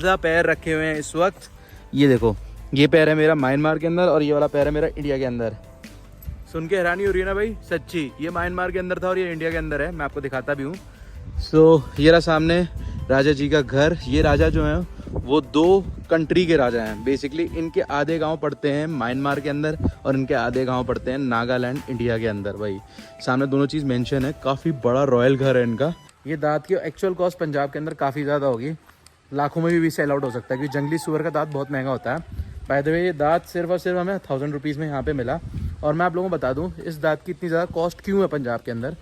पैर रखे हुए हैं इस वक्त। ये देखो, ये पैर है मेरा म्यांमार के अंदर और ये वाला पैर है मेरा इंडिया के अंदर। सुन के हैरानी हो रही है ना भाई, सच्ची। ये म्यांमार के अंदर था और ये इंडिया के अंदर है। मैं आपको दिखाता भी हूँ। ये रहा सामने राजा जी का घर। ये राजा जो है वो 2 कंट्री के राजा हैं बेसिकली। इनके आधे गांव पड़ते हैं म्यांमार के अंदर और इनके आधे गांव पड़ते हैं नागालैंड इंडिया के अंदर। भाई सामने दोनों चीज़ मेंशन है। काफ़ी बड़ा रॉयल घर है इनका। ये दांत की एक्चुअल कॉस्ट पंजाब के अंदर काफ़ी ज़्यादा होगी, लाखों में भी सेल आउट हो सकता है, क्योंकि जंगली सुअर का दांत बहुत महंगा होता है। बाय द वे ये दांत सिर्फ और सिर्फ हमें 1000 रुपीज़ में यहाँ पे मिला। और मैं आप लोगों को बता दूँ इस दांत की इतनी ज़्यादा कॉस्ट क्यों है पंजाब के अंदर।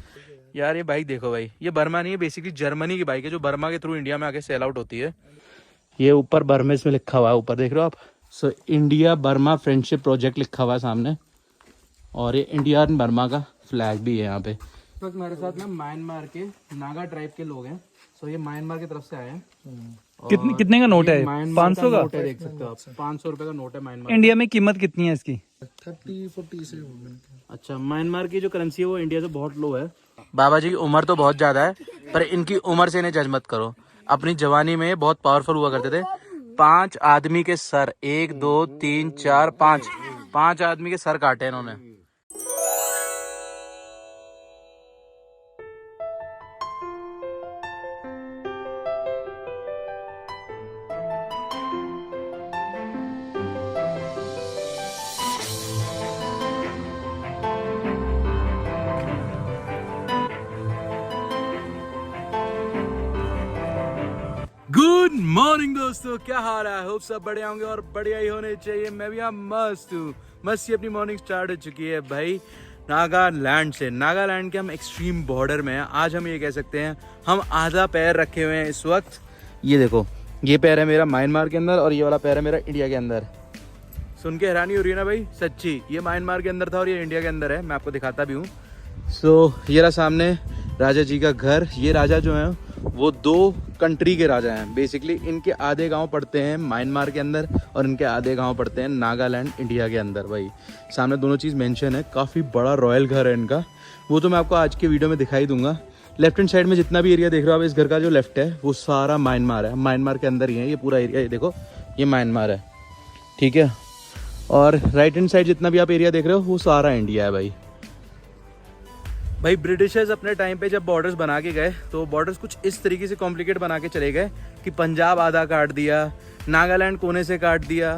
यार ये बाइक देखो भाई, ये बर्मा नहीं है, बेसिकली जर्मनी की बाइक है जो बर्मा के थ्रू इंडिया में आके सेल आउट होती है। ये ऊपर बर्मेस में लिखा हुआ है, ऊपर देख रहे हो आप। इंडिया बर्मा फ्रेंडशिप प्रोजेक्ट लिखा हुआ है सामने, और ये इंडिया एंड बर्मा का फ्लैग भी है यहाँ पे। इस वक्त मेरे साथ ना म्यांमार के नागा ट्राइब के लोग हैं। ये म्यांमार की तरफ से आए हैं। कितने का नोट है? 500 का? देख सकते हो आप, 500 रुपए का नोट है म्यांमार। इंडिया में कीमत कितनी है इसकी? 30-40 से। अच्छा, म्यांमार की जो करेंसी है वो इंडिया से बहुत लो है। बाबा जी की उम्र तो बहुत ज्यादा है, पर इनकी उम्र से इन्हें जज मत करो। अपनी जवानी में बहुत पावरफुल हुआ करते थे। 5 आदमी के सर, 1 2 3 4 5 आदमी के सर काटे इन्होंने। गुड मॉर्निंग दोस्तों, क्या हाल है? होप सब बढ़िया होंगे और बढ़िया ही होने चाहिए। मैं भी यहाँ मस्त हूँ। मस्त ही अपनी मॉर्निंग स्टार्ट हो चुकी है भाई नागालैंड से। नागालैंड के हम एक्सट्रीम बॉर्डर में हैं। आज हम ये कह सकते हैं हम आधा पैर रखे हुए हैं इस वक्त। ये देखो, ये पैर है मेरा म्यांमार के अंदर और ये वाला पैर है मेरा इंडिया के अंदर। सुन के हैरानी हो रही है ना भाई, सच्ची। ये म्यांमार के अंदर था और ये इंडिया के अंदर है। मैं आपको दिखाता भी हूँ। ये रहा सामने राजा जी का घर। ये राजा जो है वो 2 कंट्री के राजा हैं बेसिकली। इनके आधे गांव पड़ते हैं म्यांमार के अंदर और इनके आधे गांव पड़ते हैं नागालैंड इंडिया के अंदर। भाई सामने दोनों चीज़ मेंशन है। काफ़ी बड़ा रॉयल घर है इनका, वो तो मैं आपको आज के वीडियो में दिखाई दूंगा। लेफ्ट हैंड साइड में जितना भी एरिया देख रहे हो आप, इस घर का जो लेफ्ट है वो सारा म्यांमार है। म्यांमार के अंदर ही है ये पूरा एरिया। ये देखो, ये म्यांमार है, ठीक है। और राइट हैंड साइड जितना भी आप एरिया देख रहे हो वो सारा इंडिया है। भाई ब्रिटिशर्स अपने टाइम पे जब बॉर्डर्स बना के गए तो बॉर्डर्स कुछ इस तरीके से कॉम्प्लिकेट बना के चले गए कि पंजाब आधा काट दिया, नागालैंड कोने से काट दिया,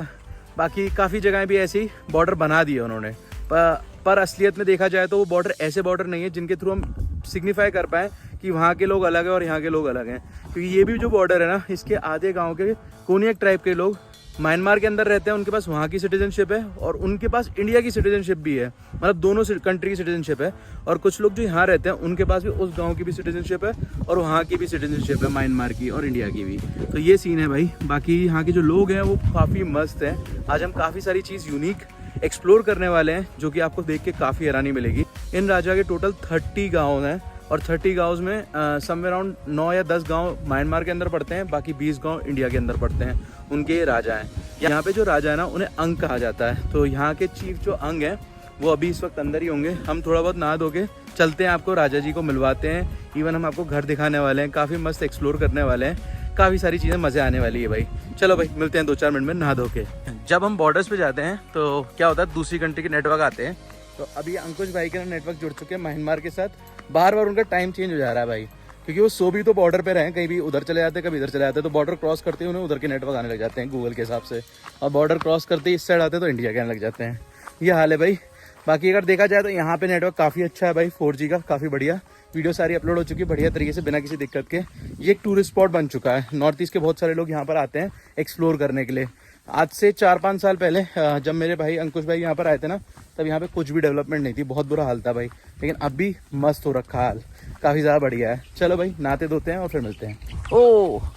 बाकी काफ़ी जगहें भी ऐसी बॉर्डर बना दिए उन्होंने। पर असलियत में देखा जाए तो वो बॉर्डर ऐसे बॉर्डर नहीं है जिनके थ्रू हम सिग्निफाई कर पाएँ कि वहाँ के लोग अलग हैं और यहाँ के लोग अलग हैं। क्योंकि ये भी जो बॉर्डर है ना, इसके आधे गाँव के कोनियक ट्राइब के लोग म्यांमार के अंदर रहते हैं। उनके पास वहाँ की सिटीजनशिप है और उनके पास इंडिया की सिटीजनशिप भी है, मतलब दोनों कंट्री की सिटीजनशिप है। और कुछ लोग जो यहाँ रहते हैं उनके पास भी उस गांव की भी सिटीजनशिप है और वहाँ की भी सिटीजनशिप है, म्यांमार की और इंडिया की भी। तो ये सीन है भाई। बाकी यहाँ के जो लोग हैं वो काफ़ी मस्त हैं। आज हम काफ़ी सारी चीज़ यूनिक एक्सप्लोर करने वाले हैं जो कि आपको देख के काफ़ी हैरानी मिलेगी। इन राजा के टोटल 30 गाँव हैं और 30 गाँव में समवेयर अराउंड 9 या 10 गाँव म्यांमार के अंदर पड़ते हैं, बाकी 20 गाँव इंडिया के अंदर पड़ते हैं। उनके ये राजा हैं। यहाँ पे जो राजा है ना, उन्हें अंग कहा जाता है। तो यहाँ के चीफ जो अंग हैं वो अभी इस वक्त अंदर ही होंगे। हम थोड़ा बहुत नहा धो के चलते हैं, आपको राजा जी को मिलवाते हैं। इवन हम आपको घर दिखाने वाले हैं, काफ़ी मस्त एक्सप्लोर करने वाले हैं, काफ़ी सारी चीज़ें मज़े आने वाली है भाई। चलो भाई मिलते हैं 2-4 मिनट में नहा धो के। जब हम बॉर्डर्स पे जाते हैं तो क्या होता है, दूसरी कंट्री के नेटवर्क आते हैं। तो अभी अंकुश भाई के नेटवर्क जुड़ चुके हैं म्यांमार के साथ। बार बार उनका टाइम चेंज हो जा रहा है भाई, क्योंकि वो सो भी तो बॉर्डर पे रहे, कहीं भी उधर चले जाते हैं कभी इधर चले जाते हैं। तो बॉर्डर क्रॉस करते हैं उन्हें उधर के नेटवर्क आने लग जाते हैं गूगल के हिसाब से, और बॉर्डर क्रॉस करते ही इस साइड आते हैं तो इंडिया के आने लग जाते हैं। ये हाल है भाई। बाकी अगर देखा जाए तो यहाँ पे नेटवर्क काफ़ी अच्छा है भाई, 4G का, काफ़ी बढ़िया। वीडियो सारी अपलोड हो चुकी है बढ़िया तरीके से, बिना किसी दिक्कत के। ये एक टूरिस्ट स्पॉट बन चुका है। नॉर्थ ईस्ट के बहुत सारे लोग यहाँ पर आते हैं एक्सप्लोर करने के लिए। आज से 4-5 साल पहले जब मेरे भाई अंकुश भाई यहाँ पर आए थे ना, तब यहाँ पे कुछ भी डेवलपमेंट नहीं थी, बहुत बुरा हाल था भाई। लेकिन अभी मस्त हो रखा हाल, काफ़ी ज़्यादा बढ़िया है। चलो भाई नहाते धोते हैं और फिर मिलते हैं। ओह,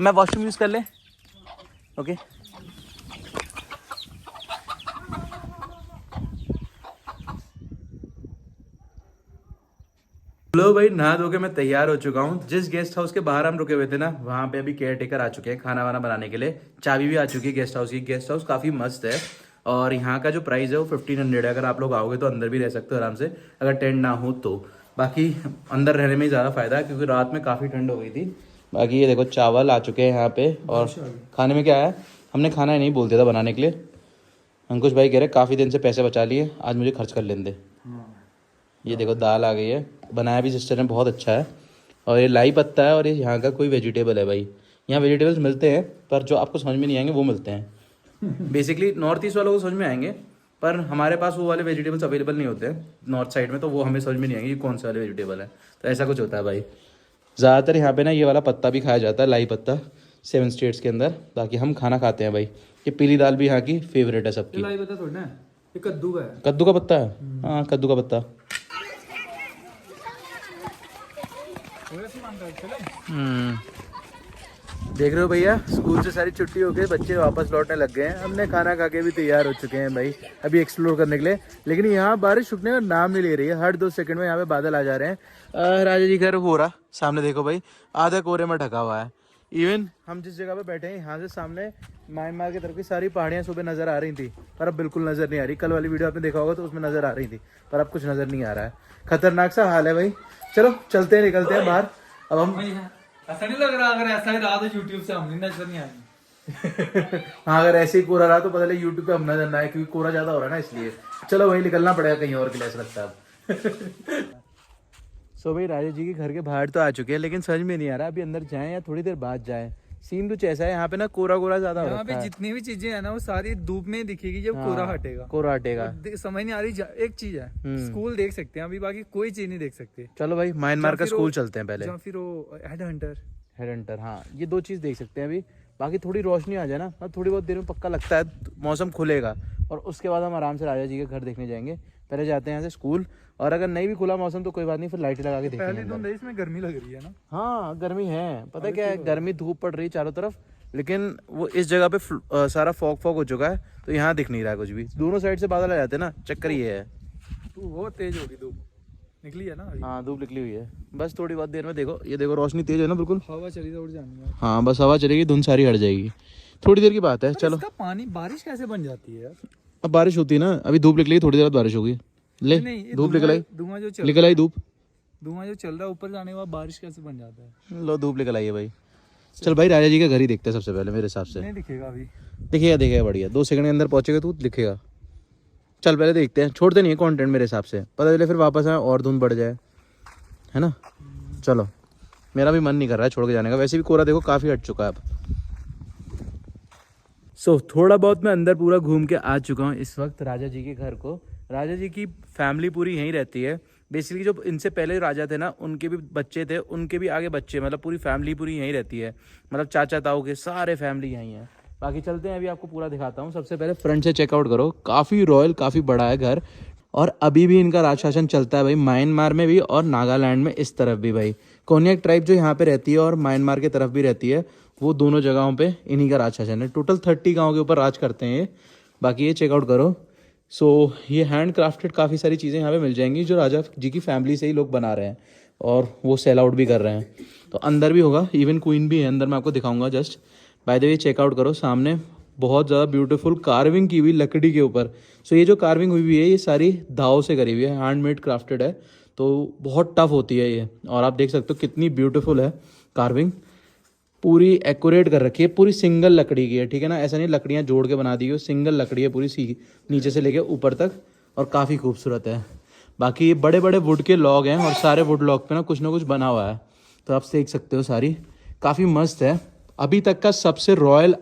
मैं वॉशरूम यूज़ कर ले? ओके। लो भाई, नहा धो के मैं तैयार हो चुका हूँ। जिस गेस्ट हाउस के बाहर हम रुके हुए थे ना, वहाँ पे अभी केयर टेकर आ चुके हैं खाना वाना बनाने के लिए। चाबी भी आ चुकी है गेस्ट हाउस की। गेस्ट हाउस काफ़ी मस्त है और यहाँ का जो प्राइस है वो 1500 है। अगर आप लोग आओगे तो अंदर भी रह सकते हो आराम से, अगर टेंट ना हो तो। बाकी अंदर रहने में ही ज़्यादा फ़ायदा है क्योंकि रात में काफ़ी ठंड हो गई थी। बाकी ये देखो चावल आ चुके हैं यहाँ पे, और खाने में क्या है, हमने खाना ही नहीं बोलते था बनाने के लिए। अंकुश भाई कह रहे काफ़ी दिन से पैसे बचा लिए, आज मुझे खर्च कर लेने दे। ये देखो दाल आ गई है, बनाया भी सिस्टर ने बहुत अच्छा है। और ये लाई पत्ता है, और ये यहाँ का कोई वेजिटेबल है भाई। यहाँ वेजिटेबल्स मिलते हैं पर जो आपको समझ में नहीं आएंगे वो मिलते हैं। बेसिकली नॉर्थ ईस्ट वालों को समझ में आएंगे, पर हमारे पास वो वाले वेजिटेबल्स अवेलेबल नहीं होते हैं नॉर्थ साइड में, तो वो हमें समझ में नहीं आएंगे ये कौन से वाले वेजिटेबल है। तो ऐसा कुछ होता है भाई। ज़्यादातर यहाँ पे ना ये वाला पत्ता भी खाया जाता है, लाई पत्ता, 7 स्टेट्स के अंदर। बाकी हम खाना खाते हैं भाई। ये पीली दाल भी यहाँ की फेवरेट है सबकी। लाई पत्ता थोड़ी ना, ये कद्दू का है। कद्दू का पत्ता है, हाँ कद्दू का पत्ता। देख रहे हो भैया, स्कूल से सारी छुट्टी हो गई, बच्चे वापस लौटने लग गए हैं। हमने खाना खा के भी तैयार हो चुके हैं भाई अभी एक्सप्लोर करने के लिए। लेकिन यहाँ बारिश रुकने का नाम नहीं ले रही है, हर 2 सेकंड में यहाँ पे बादल आ जा रहे हैं। राजा जी घर हो रहा सामने देखो भाई, आधा कोहरे में ढका हुआ है। इवन हम जिस जगह पे बैठे हैं यहाँ से सामने म्यांमार की तरफ की सारी पहाड़ियाँ सुबह नजर आ रही थी, पर अब बिल्कुल नजर नहीं आ रही। कल वाली वीडियो आपने देखा होगा तो उसमें नजर आ रही थी, पर अब कुछ नजर नहीं आ रहा है। खतरनाक सा हाल है भाई। चलो चलते हैं, निकलते हैं बाहर। अब हम ऐसा नहीं लग रहा, अगर ऐसा ही रहा तो यूट्यूब से हमने नजर नहीं आएंगे। हाँ अगर ऐसे ही कोहरा रहा तो पता लगे यूट्यूब पे हम नजर ना आए, क्योंकि कोहरा ज्यादा हो रहा है ना, इसलिए। चलो वहीं निकलना पड़ेगा कहीं और के लिए, ऐसा लगता है। सो भाई राजा जी के घर के बाहर तो आ चुके हैं, लेकिन समझ में नहीं आ रहा अभी अंदर जाएं या थोड़ी देर बाद जाएं। सीन कुछ ऐसा है यहाँ पे ना, कोहरा कोहरा ज्यादा हो रहा है। यहाँ पे जितनी भी चीजें है ना वो सारी धूप में दिखेगी जब कोहरा हटेगा। कोहरा हटेगा, समझ नहीं आ रही। एक चीज है, स्कूल देख सकते हैं अभी, बाकी कोई चीज नहीं देख सकते। चलो भाई म्यांमार का स्कूल चलते हैं पहले, या फिर वो हेड हंटर। हाँ ये 2 चीज देख सकते हैं अभी। बाकी थोड़ी रोशनी आ जाए ना, थोड़ी बहुत देर में पक्का लगता है मौसम खुलेगा, और उसके बाद हम आराम से राजा जी के घर देखने जाएंगे। पहले जाते हैं यहाँ से स्कूल, और अगर नहीं भी खुला मौसम तो कोई बात नहीं, फिर लाइट लगा के देखेंगे। पहली धुंध है, इसमें गर्मी लग रही है ना। हाँ गर्मी है, पता क्या है, गर्मी धूप पड़ रही है चारों तरफ, लेकिन वो इस जगह पे सारा फॉग हो चुका है, तो यहाँ दिख नहीं रहा है कुछ भी। दोनों साइड से बादल आ जाते हैं ना, चक्कर ये है। तो बहुत तेज होगी धूप, निकली है ना अभी। हाँ धूप निकली हुई है, बस थोड़ी बहुत देर में देखो, ये देखो रोशनी तेज है ना बिल्कुल। हवा चली तो उड़ जानी है। हाँ बस हवा चलेगी, धुंध सारी हट जाएगी, थोड़ी देर की बात है। चलो इसका पानी, बारिश कैसे बन जाती है यार? अब बारिश होती है ना, अभी धूप निकलेगी, थोड़ी देर बाद बारिश होगी। ले धूप निकल आई, धुआं जो चल निकल आई धूप, धुआं जो चल रहा है ऊपर जाने के बाद बारिश कैसे बन जाता है? लो धूप निकल आई है भाई। चल भाई राजा जी का घर ही देखते हैं सबसे पहले मेरे हिसाब से। नहीं दिखेगा अभी, दिखेगा बढ़िया, 2 सेकंड के अंदर पहुंचेगा तू, दिखेगा। चल पहले देखते हैं, छोड़ते नहीं है कंटेंट मेरे हिसाब से, पता चले फिर वापस आए और धुंध बढ़ जाए, है ना। चलो मेरा भी मन नहीं कर रहा है छोड़ के जाने का, वैसे भी कोहरा देखो काफ़ी हट चुका है अब। सो थोड़ा बहुत मैं अंदर पूरा घूम के आ चुका हूँ इस वक्त राजा जी के घर को। राजा जी की फैमिली पूरी यहीं रहती है। बेसिकली जो इनसे पहले राजा थे ना, उनके भी बच्चे थे, उनके भी आगे बच्चे, मतलब पूरी फैमिली पूरी यहीं रहती है, मतलब चाचा ताऊ के सारे फैमिली यहीं है। बाकी चलते हैं, अभी आपको पूरा दिखाता हूँ। सबसे पहले फ्रंट से चेकआउट करो, काफ़ी रॉयल, काफ़ी बड़ा है घर, और अभी भी इनका राज शासन चलता है भाई, म्यांमार में भी और नागालैंड में इस तरफ भी भाई। कोन्याक ट्राइब जो यहाँ पे रहती है और म्यांमार की तरफ भी रहती है, वो दोनों जगहों पे इन्हीं का राज शासन है। टोटल 30 गाँव के ऊपर राज करते हैं ये। बाकी ये चेकआउट करो। सो ये हैंड क्राफ्टेड काफ़ी सारी चीज़ें यहाँ पे मिल जाएंगी, जो राजा जी की फैमिली से ही लोग बना रहे हैं, और वो सेल आउट भी कर रहे हैं। तो अंदर भी होगा, इवन क्वीन भी है अंदर, मैं आपको दिखाऊंगा just. By the way check out करो, सामने बहुत ज़्यादा ब्यूटीफुल कार्विंग की हुई लकड़ी के ऊपर। सो ये जो कार्विंग हुई है ये सारी दाव से करी हुई है, हैंडमेड क्राफ्टेड है, तो बहुत टफ होती है ये। और आप देख सकते हो कितनी ब्यूटीफुल है कार्विंग, पूरी एक्यूरेट कर रखी है, पूरी सिंगल लकड़ी की है, ठीक है ना। ऐसा नहीं लकड़ियाँ जोड़ के बना दी है, सिंगल लकड़ी है पूरी, नीचे से लेके ऊपर तक, और काफ़ी खूबसूरत है। बाकी ये बड़े बड़े वुड के लॉग हैं, और सारे वुड लॉग पे ना कुछ बना हुआ है, तो आप देख सकते हो, सारी काफ़ी मस्त है। अभी तक का सबसे रॉयल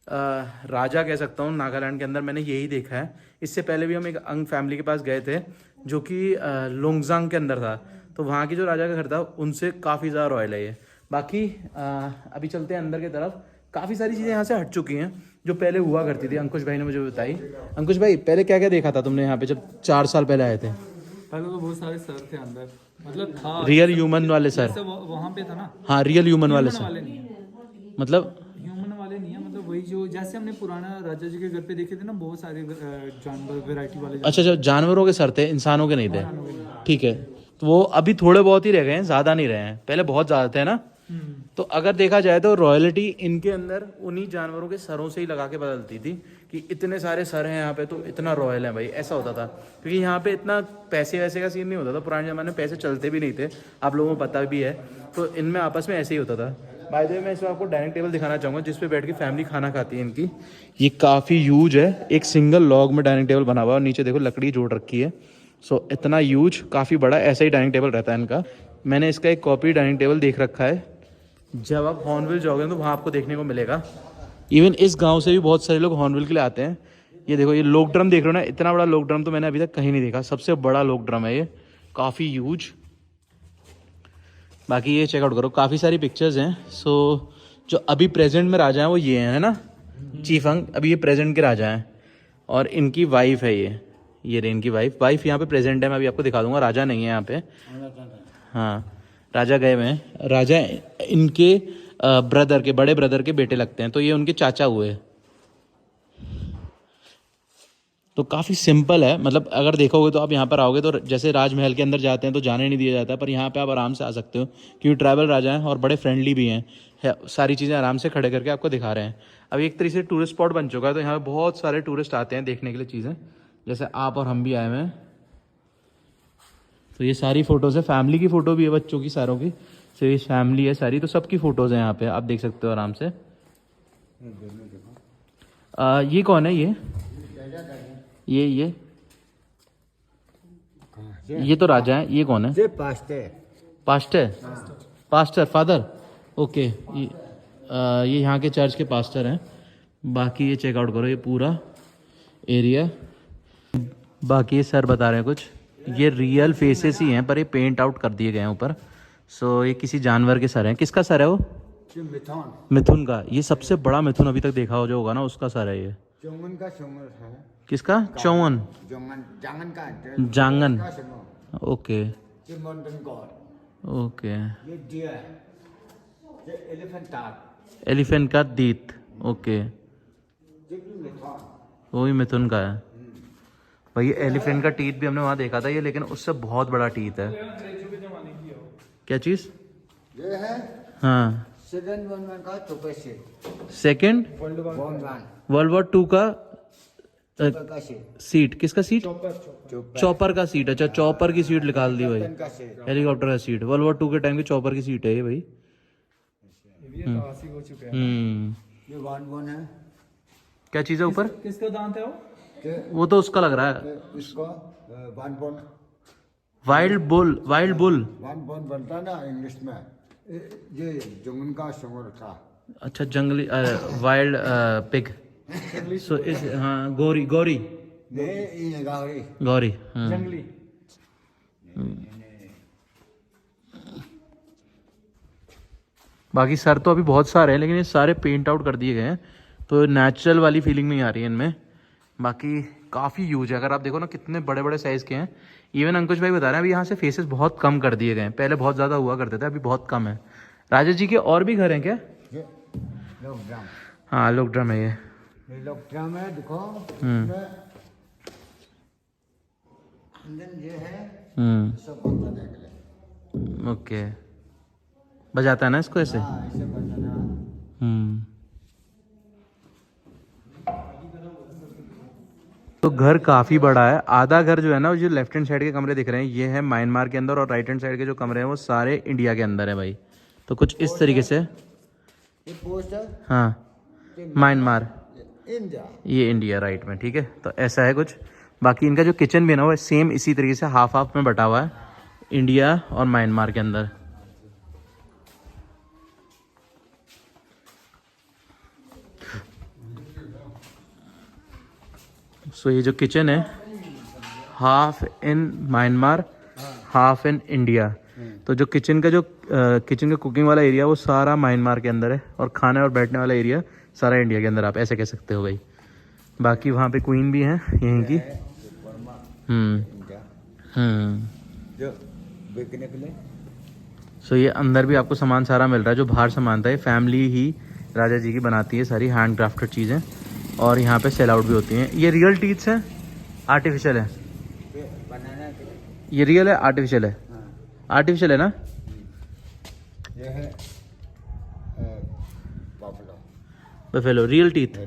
राजा कह सकता हूँ नागालैंड के अंदर, मैंने यही देखा है। इससे पहले भी हम एक अंग फैमिली के पास गए थे, जो कि लोंगजांग के अंदर था, तो वहाँ की जो राजा का घर था उनसे काफ़ी ज़्यादा रॉयल है ये। बाकी अभी चलते हैं अंदर की तरफ। काफ़ी सारी चीज़ें यहाँ से हट चुकी हैं जो पहले हुआ करती थी, अंकुश भाई ने मुझे बताई। अंकुश भाई पहले क्या क्या देखा था तुमने यहाँ पे जब 4 साल पहले आए थे? पहले तो बहुत सारे सर थे अंदर, मतलब था रियल ह्यूमन वाले सर, वहाँ पे था ना। हाँ रियल ह्यूमन वाले सर, मतलब ह्यूमन वाले नहीं है, मतलब वही जो जैसे हमने पुराना राजा जी के घर पे देखे थे ना, बहुत सारे जानवर वैरायटी वाले। अच्छा, जानवरों के सर थे, इंसानों के नहीं थे, ठीक है। तो वो अभी थोड़े बहुत ही रह गए हैं, ज़्यादा नहीं रहे हैं, पहले बहुत ज़्यादा थे ना। तो अगर देखा जाए तो रॉयल्टी इनके अंदर उन्हीं जानवरों के सरों से ही लगा के बदलती थी, कि इतने सारे सर हैं यहाँ पे तो इतना रॉयल है भाई, ऐसा होता था। क्योंकि यहाँ पे इतना पैसे वैसे का सीन नहीं होता था, पुराने ज़माने में पैसे चलते भी नहीं थे, आप लोगों को पता भी है, तो इनमें आपस में ऐसे ही होता था। बाय द वे मैं इसमें आपको डाइनिंग टेबल दिखाना चाहूँगा जिस पे बैठ के फैमिली खाना खाती है इनकी। ये काफ़ी यूज है, एक सिंगल लॉग में डाइनिंग टेबल बना हुआ है और नीचे देखो लकड़ी जोड़ रखी है। सो इतना यूज, काफ़ी बड़ा ऐसा ही डाइनिंग टेबल रहता है इनका। मैंने इसका एक कॉपी डाइनिंग टेबल देख रखा है, जब आप हॉर्नबिल जाओगे तो वहाँ आपको देखने को मिलेगा। इवन इस गाँव से भी बहुत सारे लोग हॉर्नबिल के लिए आते हैं। ये देखो, ये लोक ड्रम देख रहे हो ना, इतना बड़ा लोक ड्रम तो मैंने अभी तक कहीं नहीं देखा, सबसे बड़ा लोक ड्रम है ये, काफ़ी यूज। बाकी ये चेकआउट करो, काफ़ी सारी पिक्चर्स हैं। सो जो अभी प्रेजेंट में राजा हैं वो ये हैं, है ना चीफंग, अभी ये प्रेजेंट के राजा हैं और इनकी वाइफ है ये रहे इनकी वाइफ यहाँ पे प्रेजेंट है। मैं अभी आपको दिखा दूंगा, राजा नहीं है यहाँ पे। हाँ, राजा गए हुए हैं। राजा इनके ब्रदर के, बड़े ब्रदर के बेटे लगते हैं, तो ये उनके चाचा हुए। तो काफ़ी सिंपल है, मतलब अगर देखोगे तो आप यहाँ पर आओगे तो जैसे राजमहल के अंदर जाते हैं तो जाने नहीं दिया जाता, पर यहाँ पे आप आराम से आ सकते हो क्योंकि ट्रैवल राजा हैं और बड़े फ्रेंडली भी हैं। सारी चीज़ें आराम से खड़े करके आपको दिखा रहे हैं। अब एक तरीके से टूरिस्ट स्पॉट बन चुका है, तो यहाँ पे बहुत सारे टूरिस्ट आते हैं देखने के लिए चीज़ें, जैसे आप और हम भी आए हुए हैं। तो ये सारी फ़ोटोज़ है, फैमिली की फ़ोटो भी है बच्चों की सारों की। तो ये फैमिली है सारी, तो सबकी फ़ोटोज़ हैं यहाँ पे, आप देख सकते हो आराम से। ये कौन है ये तो राजा है। ये कौन है? Pastor father. ओके, ये यहाँ के चर्च के पास्टर हैं। बाकी ये चेकआउट करो, ये पूरा एरिया। बाकी ये सर बता रहे हैं कुछ, ये रियल फेसेस ही हैं पर ये पेंट आउट कर दिए गए हैं ऊपर। सो ये किसी जानवर के सर हैं। किसका सर है वो? मिथुन का। ये सबसे बड़ा मिथुन अभी तक देखा हो जो होगा ना, उसका सर है ये। किसका? चौवन जांगन। ओके ओके, एलिफेंट का दीत। ओके, वही मिथुन का है भाई। एलिफेंट का टीथ भी हमने वहाँ देखा था ये, लेकिन उससे बहुत बड़ा टीथ है। क्या चीज? ये है हाँ, सेकंड वर्ल्ड वॉर 2 का सीट। किसका सीट? चॉपर का सीट। अच्छा, चॉपर की सीट निकाल दी भाई, हेलीकॉप्टर का सीट। वर्ल्ड वॉर 2 के टाइम की चॉपर की सीट है ये भाई। ये वन है। क्या चीज है ऊपर? किसका दांत है वो तो उसका लग रहा है इसको वन वाइल्ड बुल। वन बनता ना इंग्लिश में, ये जंगल का शंगर था। अच्छा, जंगली वाइल्ड पिग। सो इस, हाँ, गौरी गौरी। जंगली। बाकी सर तो अभी बहुत सारे हैं, लेकिन ये सारे पेंट आउट कर दिए गए हैं, तो नेचुरल वाली फीलिंग नहीं आ रही है इनमें। बाकी काफ़ी यूज है, अगर आप देखो ना कितने बड़े बड़े साइज़ के हैं। इवन अंकुश भाई बता रहे हैं अभी यहाँ से फेसेस बहुत कम कर दिए गए हैं, पहले बहुत ज़्यादा हुआ करते थे, अभी बहुत कम है। राजा जी के और भी घर हैं क्या? हाँ, लोक ड्रम है ये लोक ड्रम है, देखो। ये है सब बजाने के लिए। ओके, बजाता है ना इसको ऐसे। ऐसे बजाना। तो घर काफ़ी बड़ा है। आधा घर जो है ना, जो लेफ्ट हैंड साइड के कमरे दिख रहे हैं ये है म्यांमार के अंदर, और राइट हैंड साइड के जो कमरे हैं वो सारे इंडिया के अंदर है भाई। तो कुछ इस तरीके से। ये पोस्टर। हाँ, म्यांमार, इंडिया, ये इंडिया राइट में, ठीक है। तो ऐसा है कुछ। बाकी इनका जो किचन भी है ना वो सेम इसी तरीके से हाफ हाफ में बटा हुआ है, इंडिया और म्यांमार के अंदर। सो ये जो किचन है, half in Myanmar half in India. तो जो किचन का कुकिंग वाला एरिया वो सारा म्यांमार के अंदर है, और खाने और बैठने वाला एरिया सारा इंडिया के अंदर, आप ऐसे कह सकते हो भाई। बाकी वहाँ पे क्वीन भी है यहीं की। जो बिकने के लिए। सो ये अंदर भी आपको सामान सारा मिल रहा है, जो बाहर सामान था ये फैमिली ही राजा जी की बनाती है सारी हैंड क्राफ्टेड चीज़ें, और यहाँ पे सेल आउट भी होती हैं। ये रियल टीथ्स हैं, आर्टिफिशियल है? बनाना के लिए। ये रियल है, आर्टिफिशियल है? आर्टिफिशियल है ना? ये है buffalo real teeth.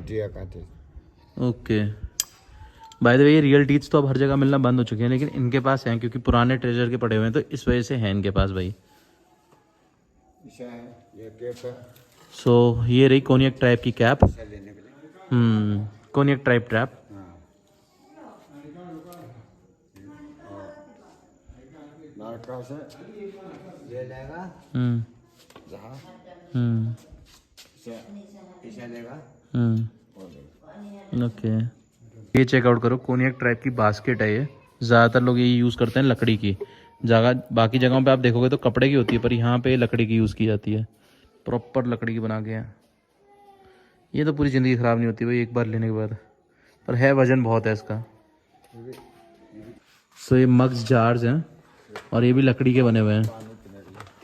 Okay, bye the वे ये रियल टीथ्स तो अब हर जगह मिलना बंद हो चुके हैं, लेकिन इनके पास हैं क्योंकि पुराने ट्रेजर के पड़े हुए हैं, तो इस वजह से हैं इनके पास भाई। ये कैप है सो ये रही कोनियक ट्राइब की कैप। पैसा लेने के लिए। Konyak tribe trap. हाँ। नारका से ये लेगा जहाँ इसे लेगा और लेगा। ओके, ये चेकआउट करो, कोनियक ट्राइब की बास्केट है ये। ज़्यादातर लोग यही यूज़ करते हैं लकड़ी की जगह, बाकी जगहों पे आप देखोगे तो कपड़े की होती है, पर यहाँ पे लकड़ी की यूज़ की जाती है। प्रॉपर लकड़ी की बना के है। ये तो पूरी ज़िंदगी ख़राब नहीं होती भाई एक बार लेने के बाद, पर है वज़न बहुत है इसका। सो ये मग्स जार्स हैं और ये भी लकड़ी के बने हुए हैं।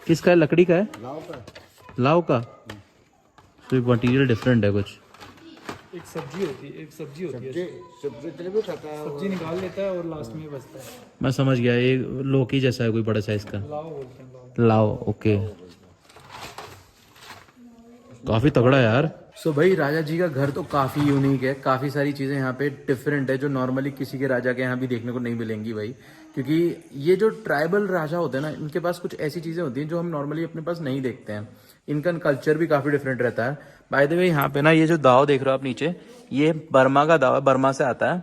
किसका है? लकड़ी का है, लाओ का लाव का। तो ये मटीरियल डिफरेंट है कुछ। एक सब्जी होती है, एक सब्जी होती है, सब्जी तेरे भी खाता है सब्जी निकाल लेता है और लास्ट में बचता है। मैं समझ गया, ये लौकी जैसा है कोई बड़ा साइज का। लाव बोलते हैं, लाव। लाओ, ओके। काफ़ी तगड़ा है यार। सो भाई राजा जी का घर तो काफ़ी यूनिक है, काफ़ी सारी चीज़ें यहाँ पे डिफरेंट है जो नॉर्मली किसी के राजा के यहाँ भी देखने को नहीं मिलेंगी भाई। क्योंकि ये जो ट्राइबल राजा होते हैं ना, इनके पास कुछ ऐसी चीज़ें होती हैं जो हम नॉर्मली अपने पास नहीं देखते हैं। इनका कल्चर भी काफ़ी डिफरेंट रहता है। बाय द वे यहाँ पे ना ये जो दाव देख रहे हो आप नीचे, ये बर्मा का दाव है, बर्मा से आता है।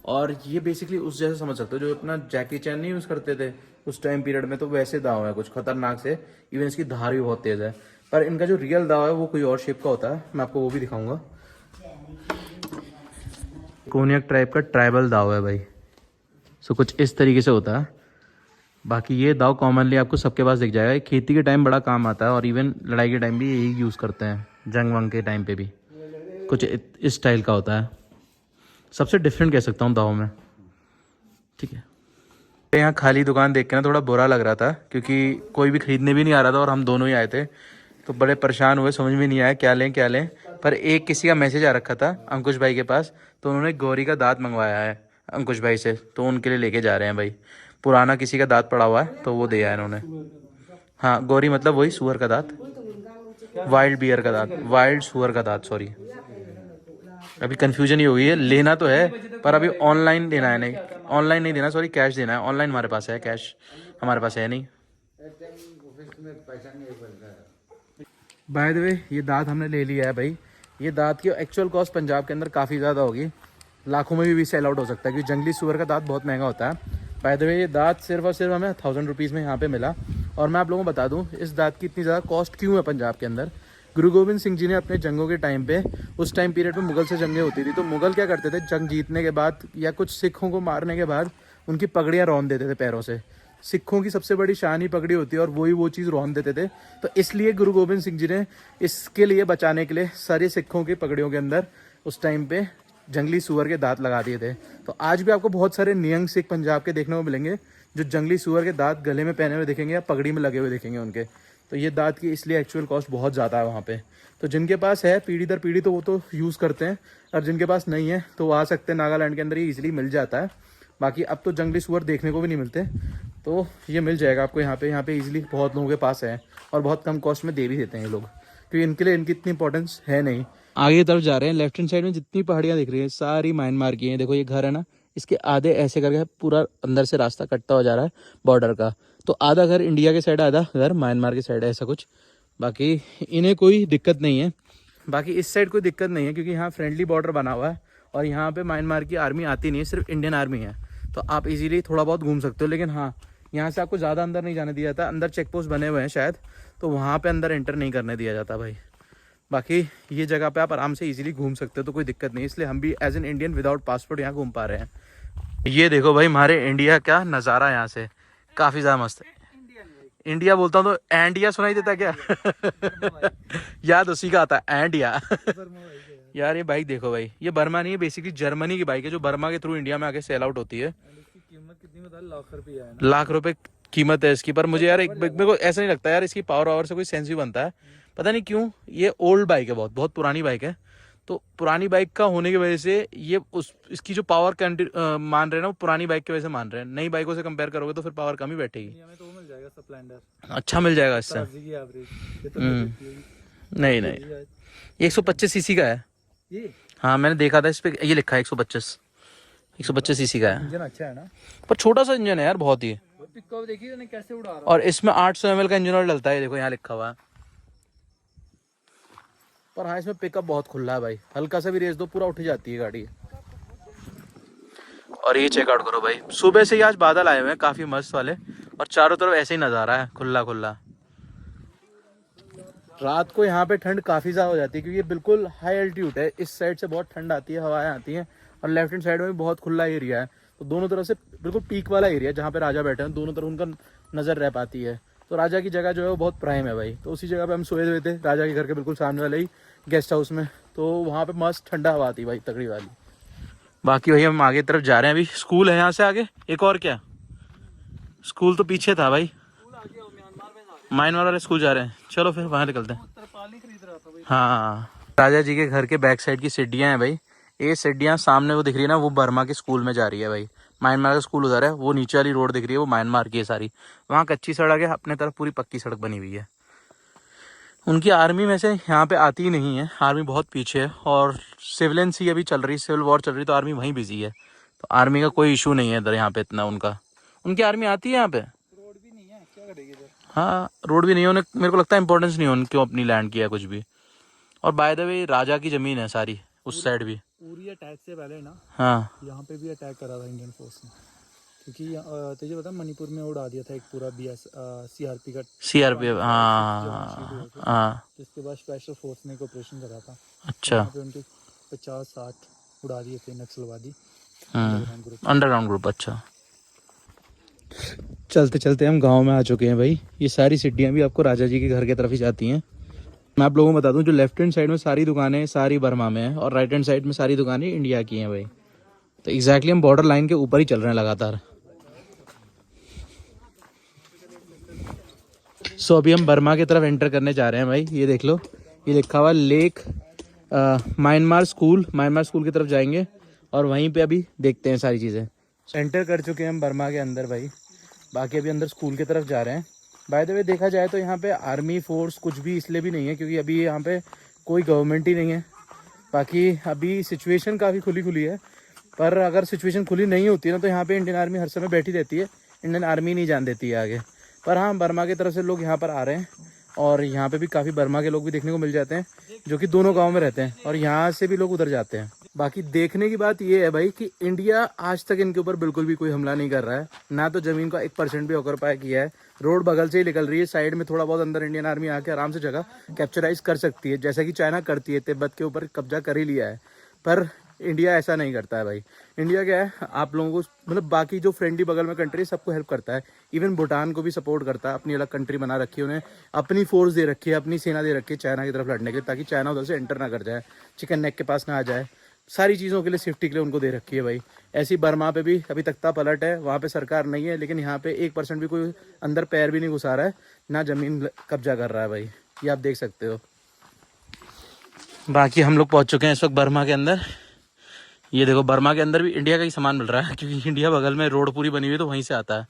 और ये बेसिकली उस जैसे समझ सकते हो जो अपना जैकी चैन नहीं यूज़ करते थे उस टाइम पीरियड में, तो वैसे दाव है कुछ खतरनाक से। इवन इसकी धार भी बहुत तेज़ है, पर इनका जो रियल दाव है वो कोई और शेप का होता है। मैं आपको वो भी दिखाऊंगा। कोनियक ट्राइब का ट्राइबल दाव है भाई। सो कुछ इस तरीके से होता है। बाकी ये दाव कॉमनली आपको सबके पास दिख जाएगा। खेती के टाइम बड़ा काम आता है और इवन लड़ाई के टाइम भी यही यूज़ करते हैं, जंग वंग के टाइम पे भी। कुछ इस स्टाइल का होता है, सबसे डिफरेंट कह सकता हूँ दाव में। ठीक है, यहाँ खाली दुकान देख के ना थोड़ा बुरा लग रहा था क्योंकि कोई भी खरीदने भी नहीं आ रहा था और हम दोनों ही आए थे, तो बड़े परेशान हुए, समझ में नहीं आया क्या लें क्या लें। पर एक किसी का मैसेज आ रखा था अंकुश भाई के पास, तो उन्होंने गौरी का दांत मंगवाया है अंकुश भाई से, तो उनके लिए लेके जा रहे हैं भाई। पुराना किसी का दांत पड़ा हुआ है तो वो दिया है इन्होंने। हाँ, गौरी मतलब वही सुअर का दांत, वाइल्ड बियर का दांत, वाइल्ड सुअर का दांत, सॉरी अभी कंफ्यूजन ही हो गई है। लेना तो है पर अभी ऑनलाइन देना है, नहीं ऑनलाइन नहीं देना, सॉरी कैश देना है। ऑनलाइन हमारे पास है, कैश हमारे पास है नहीं। बाय द वे ये दांत हमने ले लिया है भाई। ये दांत की एक्चुअल कॉस्ट पंजाब के अंदर काफ़ी ज़्यादा होगी, लाखों में भी सेल आउट हो सकता है क्योंकि जंगली सुअर का दांत बहुत महंगा होता है। बाय द वे ये दांत सिर्फ और सिर्फ हमें 1000 रुपीज़ में यहाँ पे मिला। और मैं आप लोगों को बता दूँ इस दांत की इतनी ज़्यादा कॉस्ट क्यों है पंजाब के अंदर। गुरु गोविंद सिंह जी ने अपने जंगों के टाइम पे, उस टाइम पीरियड में मुगल से जंगें होती थी, तो मुगल क्या करते थे, जंग जीतने के बाद या कुछ सिखों को मारने के बाद उनकी पगड़ियाँ रौंद देते थे पैरों से। सिखों की सबसे बड़ी शान ही पगड़ी होती है और वही वो चीज़ रौंद देते थे। तो इसलिए गुरु गोविंद सिंह जी ने इसके लिए बचाने के लिए सारे सिखों की पगड़ियों के अंदर उस टाइम पे जंगली सुअर के दांत लगा दिए थे। तो आज भी आपको बहुत सारे नियंग सिख पंजाब के देखने को मिलेंगे जो जंगली सुअर के दांत गले में पहने हुए दिखेंगे या पगड़ी में लगे हुए दिखेंगे उनके। तो ये दांत की इसलिए एक्चुअल कॉस्ट बहुत ज़्यादा है वहाँ पे। तो जिनके पास है पीढ़ी दर पीढ़ी तो वो तो यूज़ करते हैं, और जिनके पास नहीं है तो वो आ सकते हैं, नागालैंड के अंदर ही ईजिली मिल जाता है। बाकी अब तो जंगली सुअर देखने को भी नहीं मिलते, तो ये मिल जाएगा आपको यहाँ पे ईजिली बहुत लोगों के पास है और बहुत कम कॉस्ट में दे भी देते हैं ये लोग, क्योंकि इनके लिए इनकी इतनी इंपॉर्टेंस है नहीं। आगे की तरफ जा रहे हैं, लेफ्ट हैंड साइड में जितनी पहाड़ियाँ दिख रही है सारी म्यांमार की हैं। देखो ये घर है ना, इसके आधे ऐसे करके पूरा अंदर से रास्ता कटता हो जा रहा है बॉर्डर का, तो आधा घर इंडिया के साइड, आधा घर म्यांमार के साइड है, ऐसा कुछ। बाकी इन्हें कोई दिक्कत नहीं है, बाकी इस साइड कोई दिक्कत नहीं है क्योंकि यहाँ फ्रेंडली बॉर्डर बना हुआ है और यहाँ पे म्यांमार की आर्मी आती नहीं है, सिर्फ इंडियन आर्मी है। तो आप इजीली थोड़ा बहुत घूम सकते हो, लेकिन हाँ यहाँ से आपको ज़्यादा अंदर नहीं जाने दिया जाता। अंदर चेक पोस्ट बने हुए हैं शायद, तो वहाँ पे अंदर एंटर नहीं करने दिया जाता भाई। बाकी ये जगह पे आप आराम से इजीली घूम सकते हो, तो कोई दिक्कत नहीं। इसलिए हम भी as an Indian without passport यहाँ घूम पा रहे हैं। ये देखो भाई हमारे इंडिया का नज़ारा यहाँ से काफ़ी ज़्यादा मस्त है। इंडिया बोलता हूँ तो एंडिया सुनाई देता क्या? याद उसी का आता है, एंडिया। यार ये बाइक देखो भाई, ये बर्मा नहीं है, बेसिकली जर्मनी की बाइक है जो बर्मा के थ्रू इंडिया में आके सेल आउट होती है। कीमत कितनी बता, लाख रुपया है, लाख रुपए कीमत है इसकी। पर मुझे यार मेरे को ऐसा नहीं लगता यार इसकी पावर आवर से कोई सेंस भी बनता है, पता नहीं क्यों। ये ओल्ड बाइक है, बहुत बहुत पुरानी बाइक है, तो पुरानी बाइक का होने की वजह से ये इसकी जो पावर मान रहे हैं ना, वो पुरानी बाइक की वजह से मान रहे हैं। नई बाइकों से कंपेयर करोगे तो फिर पावर कम ही बैठेगी। हमें तो वो मिल जाएगा स्प्लेंडर, अच्छा मिल जाएगा इससे। नहीं नहीं, 125 सीसी का है ये। हाँ मैंने देखा था इस पे, ये लिखा है 125 सीसी का है, इंजन अच्छा है ना, पर छोटा सा इंजन है यार बहुत ही। पिकअप देखिए कैसे उड़ा रहा है। और इसमें 800 ml का इंजन ऑयल डलता है, देखो यहाँ लिखा हुआ है। पर हाँ इसमें पिकअप बहुत खुला है भाई, हल्का सा भी रेस दो पूरा उठ जाती है गाड़ी। और ये चेकआउट करो भाई, सुबह से ही आज बादल आए हुए हैं काफ़ी मस्त वाले, और चारों तरफ ऐसे ही नज़ारा है खुला खुला। रात को यहाँ पे ठंड काफ़ी ज़्यादा हो जाती है क्योंकि ये बिल्कुल हाई एल्टीट्यूड है, इस साइड से बहुत ठंड आती है, हवाएं आती हैं, और लेफ्ट हैंड साइड में भी बहुत खुला एरिया है, तो दोनों तरफ से बिल्कुल पीक वाला एरिया है जहाँ पे राजा बैठे हैं, दोनों तरफ उनका नज़र रह पाती है। तो राजा की जगह जो है वो बहुत प्राइम है भाई, तो उसी जगह पे हम सोए हुए थे राजा के घर के बिल्कुल सामने वाले ही गेस्ट हाउस में, तो वहाँ पे मस्त ठंडा हवा आती भाई तगड़ी वाली। बाकी भाई हम आगे तरफ जा रहे हैं, अभी स्कूल है यहाँ से आगे, एक और क्या स्कूल तो पीछे था भाई, म्यांमार वाले स्कूल जा रहे हैं, चलो फिर वहाँ निकलते हैं। हाँ राजा जी के घर के बैक साइड की सीढ़ियाँ हैं भाई, ये सीढ़ियाँ सामने वो दिख रही है ना, वो बर्मा के स्कूल में जा रही है भाई, म्यांमार का स्कूल उधर है, वो नीचे वाली रोड दिख रही है वो म्यांमार की है सारी, वहाँ कच्ची सड़क है, अपने तरफ पूरी पक्की सड़क बनी हुई है। उनकी आर्मी में से यहाँ पे आती ही नहीं है, आर्मी बहुत पीछे है, और सिविलियन सी अभी चल रही, सिविल वॉर चल रही, तो आर्मी वहीं बिजी है, तो आर्मी का कोई इशू नहीं है इधर यहाँ पे इतना उनका। उनकी आर्मी आती है यहाँ पे, रोड भी नहीं है, क्या करेगी इधर। हाँ रोड भी नहीं है उन्हें, मेरे को लगता है इंपॉर्टेंस नहीं है उनकी अपनी लैंड की है कुछ भी। और बाय द वे राजा की ज़मीन है सारी उस साइड भी। पूरी अटैक से पहले ना हाँ यहाँ पे भी अटैक करा था इंडियन फोर्स ने, क्योंकि तुझे पता मणिपुर में उड़ा दिया था एक पूरा सीआरपी का, CRPF, हाँ हाँ जिसके बाद स्पेशल फोर्स ने एक ऑपरेशन करा था, अच्छा, वहाँ पे उनके 50-60 उड़ा दिए थे नक्सलवादी अंडरग्राउंड ग्रुप। Underground group. अच्छा चलते चलते हम गांव में आ चुके हैं भाई, ये सारी सिटियाँ भी आपको राजा जी के घर की तरफ ही जाती हैं। मैं आप लोगों को बता दूं, जो लेफ्ट हैंड साइड में सारी दुकानें सारी बर्मा में है, और राइट हैंड साइड में सारी दुकानें इंडिया की हैं भाई, तो एग्जैक्टली हम बॉर्डर लाइन के ऊपर ही चल रहे हैं लगातार। सो अभी हम बर्मा की तरफ एंटर करने जा रहे हैं भाई, ये देख लो, ये लिखा हुआ लेक म्यांमार स्कूल की तरफ जाएंगे, और वहीं पे अभी देखते हैं सारी चीज़ें। एंटर कर चुके हैं हम बर्मा के अंदर भाई, बाकी अभी अंदर स्कूल की तरफ जा रहे हैं। बाय द वे देखा जाए तो यहाँ पे आर्मी फोर्स कुछ भी इसलिए भी नहीं है क्योंकि अभी यहाँ पे कोई गवर्नमेंट ही नहीं है, बाकी अभी सिचुएशन काफ़ी खुली है, पर अगर सिचुएशन खुली नहीं होती ना तो यहाँ पे इंडियन आर्मी हर समय बैठी रहती है, इंडियन आर्मी नहीं जान देती है आगे। पर हाँ बर्मा की तरफ से लोग यहाँ पर आ रहे हैं, और यहाँ पे भी काफ़ी बर्मा के लोग भी देखने को मिल जाते हैं जो कि दोनों गांव में रहते हैं, और यहाँ से भी लोग उधर जाते हैं। बाकी देखने की बात ये है भाई कि इंडिया आज तक इनके ऊपर बिल्कुल भी कोई हमला नहीं कर रहा है, ना तो ज़मीन का 1% भी ऑक्यूपाई किया है, रोड बगल से ही निकल रही है, साइड में थोड़ा बहुत अंदर इंडियन आर्मी आके आराम से जगह कैप्चराइज कर सकती है, जैसा कि चाइना करती है, तिब्बत के ऊपर कब्जा कर ही लिया है, पर इंडिया ऐसा नहीं करता है भाई। इंडिया क्या है, आप लोगों को मतलब बाकी जो फ्रेंडली बगल में कंट्री सबको हेल्प करता है, इवन भूटान को भी सपोर्ट करता है, अपनी अलग कंट्री बना रखी है, उन्हें अपनी फोर्स दे रखी है, अपनी सेना दे रखी है चाइना की तरफ लड़ने के लिए, ताकि चाइना उधर से एंटर ना कर जाए, चिकन नेक के पास ना आ जाए, सारी चीज़ों के लिए सेफ्टी के लिए उनको दे रखी है भाई। ऐसी बर्मा पे भी अभी तख्ता पलट है, वहाँ पे सरकार नहीं है, लेकिन यहाँ पे 1% भी कोई अंदर पैर भी नहीं घुसा रहा है, ना ज़मीन कब्जा कर रहा है भाई, ये आप देख सकते हो। बाकी हम लोग पहुँच चुके हैं इस वक्त बर्मा के अंदर, ये देखो बर्मा के अंदर भी इंडिया का ही सामान मिल रहा है क्योंकि इंडिया बगल में रोड पूरी बनी हुई है, तो वहीं से आता है।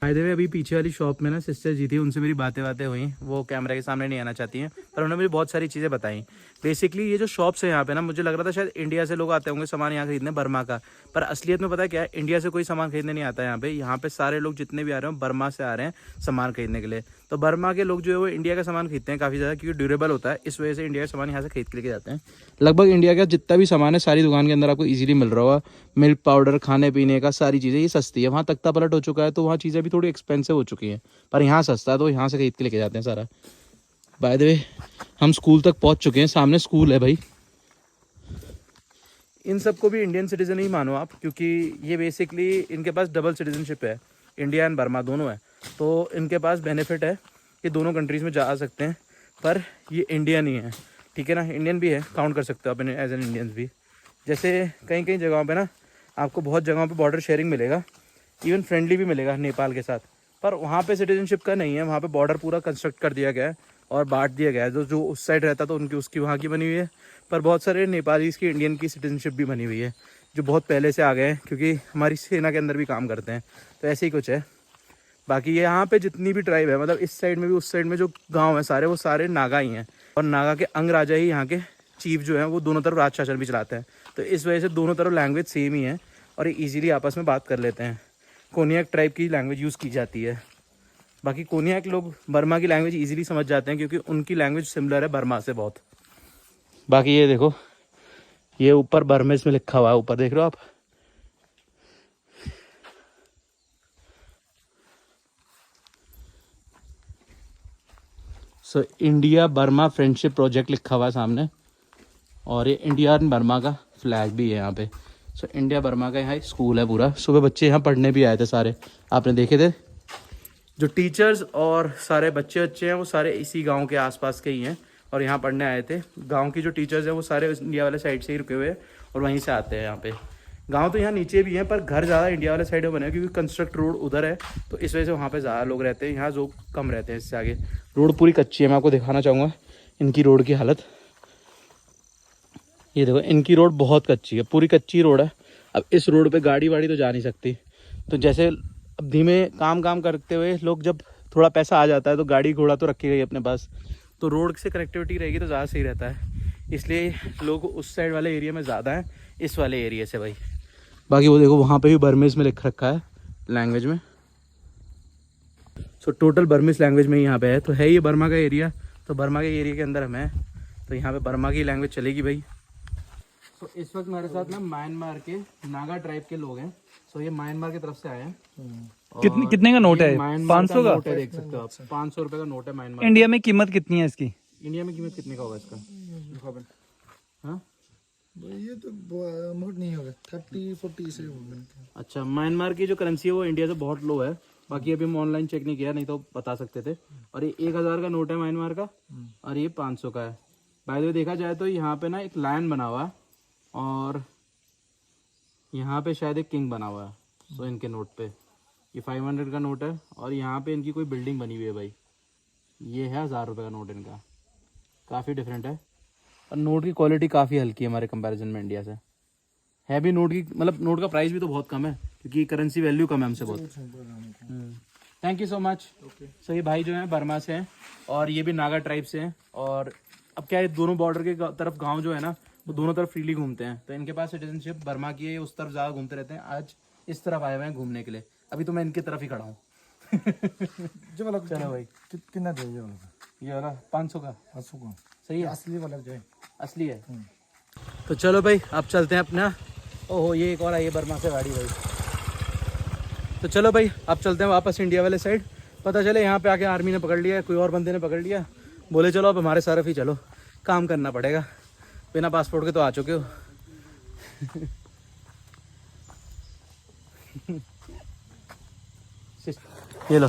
फायदे में अभी पीछे वाली शॉप में ना सिस्टर जी थी, उनसे मेरी बातें हुई, वो कैमरे के सामने नहीं आना चाहती हैं, पर उन्होंने मुझे बहुत सारी चीज़ें बताई। बेसिकली ये जो शॉप्स है यहाँ पे ना, मुझे लग रहा था शायद इंडिया से लोग आते होंगे सामान यहाँ खरीदने बर्मा का, पर असलियत में पता है क्या है, इंडिया से कोई सामान खरीदने नहीं आता है यहाँ पे सारे लोग जितने भी आ रहे हैं बर्मा से आ रहे हैं सामान खरीदने के लिए। तो बर्मा के लोग जो है वो इंडिया का सामान खरीदते हैं काफ़ी ज़्यादा, क्योंकि ड्यूरेबल होता है, इस वजह से इंडिया का सामान यहाँ से खरीद के लेके जाते हैं। लगभग इंडिया का जितना भी सामान है सारी दुकान के अंदर आपको इजीली मिल रहा होगा, मिल्क पाउडर, खाने पीने का सारी चीज़ें, ये सस्ती है। वहाँ तख्ता पलट हो चुका है तो वहाँ चीज़ें भी थोड़ी एक्सपेंसिव हो चुकी हैं, पर यहाँ सस्ता है तो यहाँ से खरीद के लेके जाते हैं सारा। बाय द वे हम स्कूल तक पहुँच चुके हैं, सामने स्कूल है भाई। इन सबको भी इंडियन सिटीज़न ही मानो आप, क्योंकि ये बेसिकली इनके पास डबल सिटीजनशिप है, इंडिया एंड बर्मा दोनों है, तो इनके पास बेनिफिट है कि दोनों कंट्रीज़ में जा सकते हैं, पर ये इंडियन ही है, ठीक है ना, इंडियन भी है, काउंट कर सकते हो आप एज एन इंडियंस भी। जैसे कई कई जगहों पे ना आपको बहुत जगहों पे बॉर्डर शेयरिंग मिलेगा, इवन फ्रेंडली भी मिलेगा नेपाल के साथ, पर वहाँ पे सिटीजनशिप का नहीं है, वहाँ पे बॉर्डर पूरा कंस्ट्रक्ट कर दिया गया है और बांट दिया गया है, जो उस साइड रहता तो उनकी उसकी वहाँ की बनी हुई है, पर बहुत सारे नेपालीज़ की इंडियन की सिटीजनशिप भी बनी हुई है, जो बहुत पहले से आ गए हैं क्योंकि हमारी सेना के अंदर भी काम करते हैं, तो ऐसे ही कुछ है। बाकी ये यहाँ पे जितनी भी ट्राइब है, मतलब इस साइड में भी उस साइड में जो गांव है सारे, वो सारे नागा ही हैं, और नागा के अंग राजा ही यहाँ के चीफ जो हैं वो दोनों तरफ राज शासन भी चलाते हैं, तो इस वजह से दोनों तरफ लैंग्वेज सेम ही है और ये ईजिली आपस में बात कर लेते हैं। कोनियाक ट्राइब की लैंग्वेज यूज़ की जाती है। बाकी कोनियाक लोग बर्मा की लैंग्वेज इजीली समझ जाते हैं क्योंकि उनकी लैंग्वेज सिमिलर है बर्मा से बहुत। बाकी ये देखो, ये ऊपर बर्मेस में लिखा हुआ है, ऊपर देख रहे हो आप। So India Burma friendship project लिखा हुआ है सामने, और ये इंडिया और बर्मा का फ्लैग भी है यहाँ पे। सो इंडिया बर्मा का यहाँ स्कूल है पूरा। सुबह बच्चे यहाँ पढ़ने भी आए थे सारे, आपने देखे थे। जो टीचर्स और सारे बच्चे हैं वो सारे इसी गांव के आसपास के ही हैं और यहाँ पढ़ने आए थे। गांव की जो टीचर्स हैं वो सारे इंडिया वाले साइड से ही रुके हुए हैं और वहीं से आते हैं यहाँ पे। गांव तो यहाँ नीचे भी हैं पर घर ज़्यादा इंडिया वाले साइड में बने हैं क्योंकि कंस्ट्रक्ट रोड उधर है, तो इस वजह से वहाँ पे ज़्यादा लोग रहते हैं। यहाँ जो कम रहते हैं इससे आगे। रोड पूरी कच्ची है, मैं आपको दिखाना चाहूँगा इनकी रोड की हालत। ये देखो, इनकी रोड बहुत कच्ची है, पूरी कच्ची रोड है। अब इस रोड पे गाड़ी वाड़ी तो जा नहीं सकती, तो जैसे अब धीमे काम करते हुए लोग जब थोड़ा पैसा आ जाता है तो गाड़ी घोड़ा तो रखी गई अपने पास, तो रोड से कनेक्टिविटी रहेगी तो ज़्यादा सही रहता है। इसलिए लोग उस साइड वाले एरिया में ज़्यादा हैं इस वाले एरिया से भाई। बाकी वो देखो वहाँ पे भी बर्मीज में लिख रखा है लैंग्वेज में। सो टोटल बर्मीज लैंग्वेज में यहाँ पे है। तो है ये बर्मा का एरिया, तो बर्मा के एरिया के अंदर हम हैं, तो यहाँ पे बर्मा की लैंग्वेज चलेगी भाई। तो इस वक्त मेरे साथ ना म्यांमार के नागा ट्राइब के लोग हैं। सो ये म्यांमार की तरफ से आए हैं। कितने का नोट है? 500 का नोट है, देख सकते हो आप। 500 रुपये का नोट है म्यांमार। इंडिया में कीमत कितनी है इसकी? इंडिया में कीमत कितने का होगा इसका? हाँ ये तो बहुत नहीं होगा, 30-40 से होगा। अच्छा, म्यांमार की जो करेंसी है वो इंडिया से बहुत लो है। बाकी अभी हम ऑनलाइन चेक नहीं किया, नहीं तो बता सकते थे। और ये 1000 का नोट है म्यांमार का और ये 500 का है। बाय द वे देखा जाए तो यहाँ पे ना एक लायन बना हुआ है और यहाँ पे शायद एक किंग बना हुआ है। सो इनके नोट पे ये 500 का नोट है और यहाँ पे इनकी कोई बिल्डिंग बनी हुई है भाई। ये है 1000 रुपये का नोट इनका, काफ़ी डिफरेंट है। और नोट की क्वालिटी काफ़ी हल्की है हमारे कंपैरिजन में इंडिया से। है भी नोट की, मतलब नोट का प्राइस भी तो बहुत कम है क्योंकि करेंसी वैल्यू कम है हमसे बहुत। Thank you so much. So ये भाई जो हैं बर्मा से हैं और ये भी नागा ट्राइब से हैं। और अब क्या है, दोनों बॉर्डर के तरफ गांव जो है ना वो दोनों तरफ फ्रीली घूमते हैं, तो इनके पास सिटीजनशिप बर्मा की है, उस तरफ ज़्यादा घूमते रहते हैं। आज इस तरफ आए हुए हैं घूमने के लिए, अभी तो मैं इनकी तरफ ही खड़ा हूँ। चलो भाई कितना दे ये वाला? ये वाला 500 का 500 का सही है, असली वाला जो है। असली है। तो चलो भाई अब चलते हैं अपना। ओहो, ये एक और आई है बर्मा से गाड़ी भाई। तो चलो भाई अब चलते हैं वापस इंडिया वाले साइड। पता चले यहाँ पे आके आर्मी ने पकड़ लिया, कोई और बंदे ने पकड़ लिया, बोले चलो अब हमारे तरफ ही चलो, काम करना पड़ेगा। बिना पासपोर्ट के तो आ चुके हो। ये लो,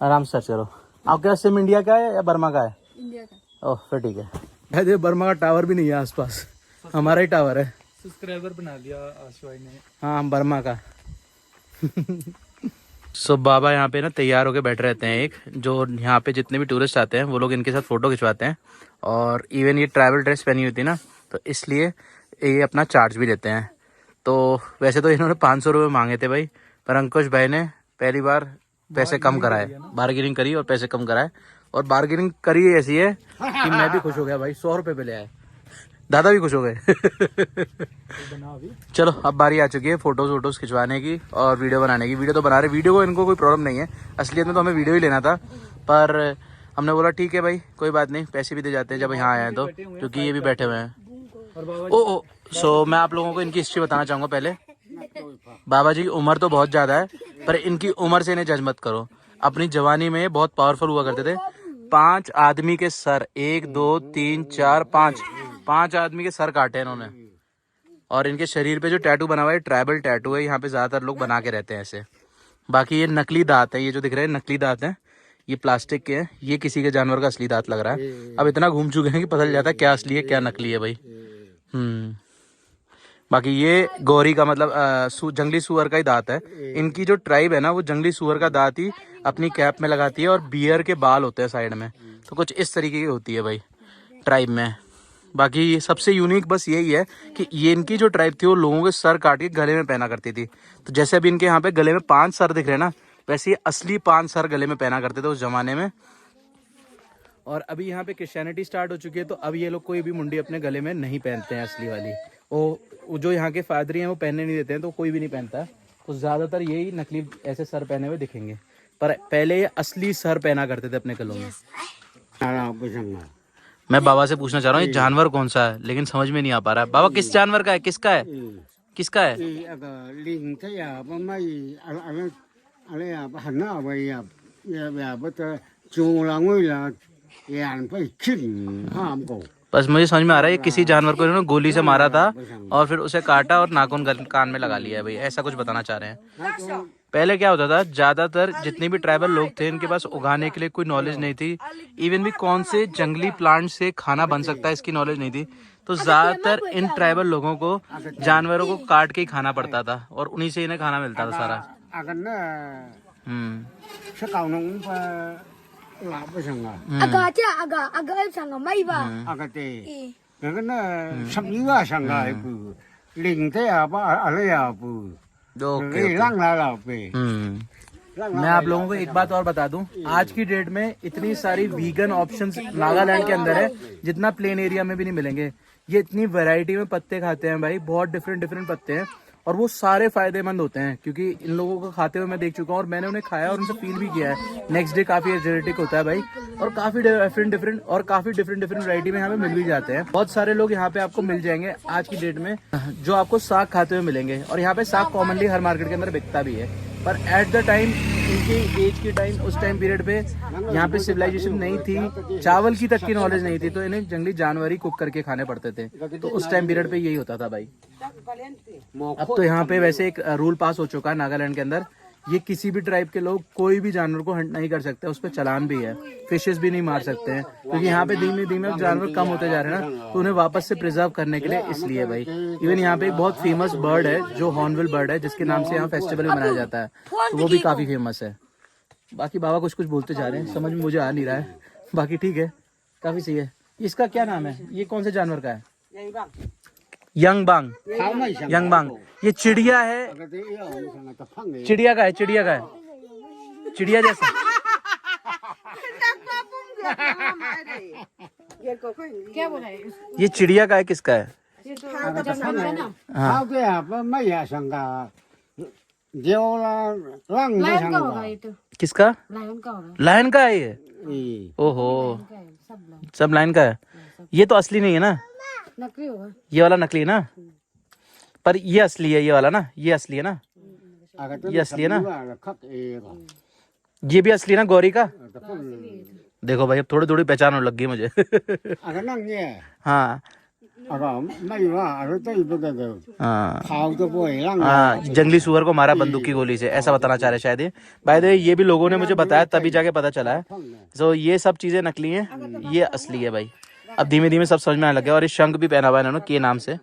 आराम से चलो। आपके सिम इंडिया का है या बर्मा का है? इंडिया का। ओह फिर ठीक है। ये बर्मा का टावर भी नहीं है आसपास, हमारा ही टावर है। सब्सक्राइबर बना लिया आशुभाई ने। हाँ, हम बर्मा का। सो बाबा यहाँ पे ना तैयार होके बैठे रहते हैं। एक जो यहाँ पे जितने भी टूरिस्ट आते हैं वो लोग इनके साथ फ़ोटो खिंचवाते हैं। और इवन ये ट्रैवल ड्रेस पहनी होती है ना, तो इसलिए ये अपना चार्ज भी लेते हैं। तो वैसे तो इन्होंने 500 रुपये मांगे थे भाई, पर अंकुश भाई ने पहली बार पैसे कम कराए, बार्गेनिंग करी और पैसे कम कराए। और बार्गेनिंग करी ऐसी है कि मैं भी खुश हो गया भाई। 100 रुपये पे ले आए, दादा भी खुश हो गए। चलो अब बारी आ चुकी है फोटोज खिंचवाने की और वीडियो बनाने की। वीडियो तो बना रहे, वीडियो को इनको कोई प्रॉब्लम नहीं है, असलियत में तो हमें वीडियो ही लेना था, पर हमने बोला ठीक है भाई कोई बात नहीं, पैसे भी दे जाते हैं जब यहाँ आए हैं तो, क्योंकि ये भी बैठे हुए हैं। ओ सो मैं आप लोगों को इनकी हिस्ट्री बताना चाहूँगा पहले। बाबा जी की उम्र तो बहुत ज़्यादा है, पर इनकी उम्र से इन्हें जज मत करो। अपनी जवानी में बहुत पावरफुल हुआ करते थे। 5 आदमी के सर, 1 2 3 4 5 आदमी के सर काटे इन्होंने। और इनके शरीर पे जो टैटू बना हुआ है ट्राइबल टैटू है, यहाँ पे ज़्यादातर लोग बना के रहते हैं ऐसे। बाकी ये नकली दांत है, ये जो दिख रहे हैं नकली दांत हैं, ये प्लास्टिक के हैं। ये किसी के जानवर का असली दांत लग रहा है। अब इतना घूम चुके हैं कि पता चल जाता है क्या असली है क्या नकली है भाई। बाकी ये गौरी का मतलब जंगली सुअर का ही दांत है। इनकी जो ट्राइब है ना वो जंगली सुअर का दांत ही अपनी कैप में लगाती है और बियर के बाल होते हैं साइड में, तो कुछ इस तरीके की होती है भाई ट्राइब में। बाकी सबसे यूनिक बस यही है कि ये इनकी जो ट्राइब थी वो लोगों के सर काट के गले में पहना करती थी। तो जैसे अभी इनके यहाँ पे गले में 5 सर दिख रहे हैं ना, वैसे ये असली 5 सर गले में पहना करते थे उस जमाने में। और अभी यहाँ पे क्रिश्चियनिटी स्टार्ट हो चुकी है, तो अब ये लोग कोई भी मुंडी अपने गले में नहीं पहनते हैं असली वाली। वो जो यहाँ के फादरी हैं वो पहनने नहीं देते हैं, तो कोई भी नहीं पहनता। तो ज़्यादातर यही नकली ऐसे सर पहने हुए दिखेंगे, पर पहले ये असली सर पहना करते थे अपने कलों में। मैं बाबा से पूछना चाह रहा हूँ ये जानवर कौन सा है, लेकिन समझ में नहीं आ पा रहा है। बाबा किस जानवर का है, किसका है, किसका है? बस मुझे समझ में आ रहा है ये किसी जानवर को इन्होंने गोली से मारा था और फिर उसे काटा और नाखून कान में लगा लिया है भाई, ऐसा कुछ बताना चाह रहे हैं। पहले क्या होता था, ज्यादातर जितने भी ट्राइबल लोग थे इनके पास उगाने के लिए कोई नॉलेज नहीं थी, इवन भी कौन से जंगली प्लांट से खाना बन सकता है इसकी नॉलेज नहीं थी। तो ज्यादातर इन ट्राइबल लोगों को जानवरों को काट के ही खाना पड़ता था और उन्हीं से इन्हें खाना मिलता था सारा। मैं आप लोगों को एक बात और बता दूं, आज की डेट में इतनी सारी वीगन ऑप्शंस नागालैंड के अंदर है जितना प्लेन एरिया में भी नहीं मिलेंगे। ये इतनी वैरायटी में पत्ते खाते हैं भाई, बहुत डिफरेंट पत्ते हैं और वो सारे फायदेमंद होते हैं, क्योंकि इन लोगों को खाते हुए मैं देख चुका हूँ और मैंने उन्हें खाया और उनसे फील भी किया है। नेक्स्ट डे काफी एनर्जेटिक होता है भाई, और काफी डिफरेंट वैरायटी में यहाँ पे मिल भी जाते हैं। बहुत सारे लोग यहाँ पे आपको मिल जाएंगे आज की डेट में जो आपको साग खाते हुए मिलेंगे, और यहाँ पे साग कॉमनली हर मार्केट के अंदर बिकता भी है। पर एट द टाइम इनकी एज के टाइम, उस टाइम पीरियड पे यहाँ पे सिविलाइजेशन नहीं थी, चावल की तक की नॉलेज नहीं थी, तो इन्हें जंगली जानवर ही कुक करके खाने पड़ते थे। तो उस टाइम पीरियड पे यही होता था भाई। अब तो यहाँ पे वैसे एक रूल पास हो चुका है नागालैंड के अंदर, ये किसी भी ट्राइब के लोग कोई भी जानवर को हंट नहीं कर सकते, उस पर चालान भी है, फिशेस भी नहीं मार सकते हैं, क्योंकि यहाँ पे धीमे धीमे जानवर कम होते जा रहे हैं ना, तो उन्हें वापस से प्रिजर्व करने के लिए इसलिए भाई। इवन यहाँ पे एक बहुत फेमस बर्ड है जो हॉर्नबिल बर्ड है, जिसके नाम से यहाँ फेस्टिवल भी मनाया जाता है, तो वो भी काफी फेमस है। बाकी बाबा कुछ बोलते जा रहे हैं, समझ में मुझे आ नहीं रहा है, बाकी ठीक है, काफी सही है। इसका क्या नाम है, ये कौन से जानवर का है? यंगबांग। यंगबांग ये चिड़िया है, चिड़िया का है, चिड़िया जैसा। क्या बोला है? ये चिड़िया का है, किसका है? लायन का होगा ये तो, किसका? लायन का होगा। लायन का है ये? ओहो, सब लायन का है। ये तो असली नहीं है ना, नकली होगा। ये वाला नकली है ना, पर ये असली है, ये वाला ना, ये असली है ना, ये असली है ना, ये भी असली ना गौरी का। देखो भाई अब थोड़ी थोड़ी पहचान होने लग गई मुझे। हाँ हाँ, जंगली सुअर को मारा बंदूक की गोली से, ऐसा बताना चाह रहे शायद ये। बाय द वे ये भी लोगों ने मुझे बताया, तभी जाके पता चला है। तो ये सब चीजें नकली हैं, ये असली है भाई। अब धीमे धीमे सब समझ में आने लग गया। और ये शंख भी पहना हुआ है इन्होंने के नाम से,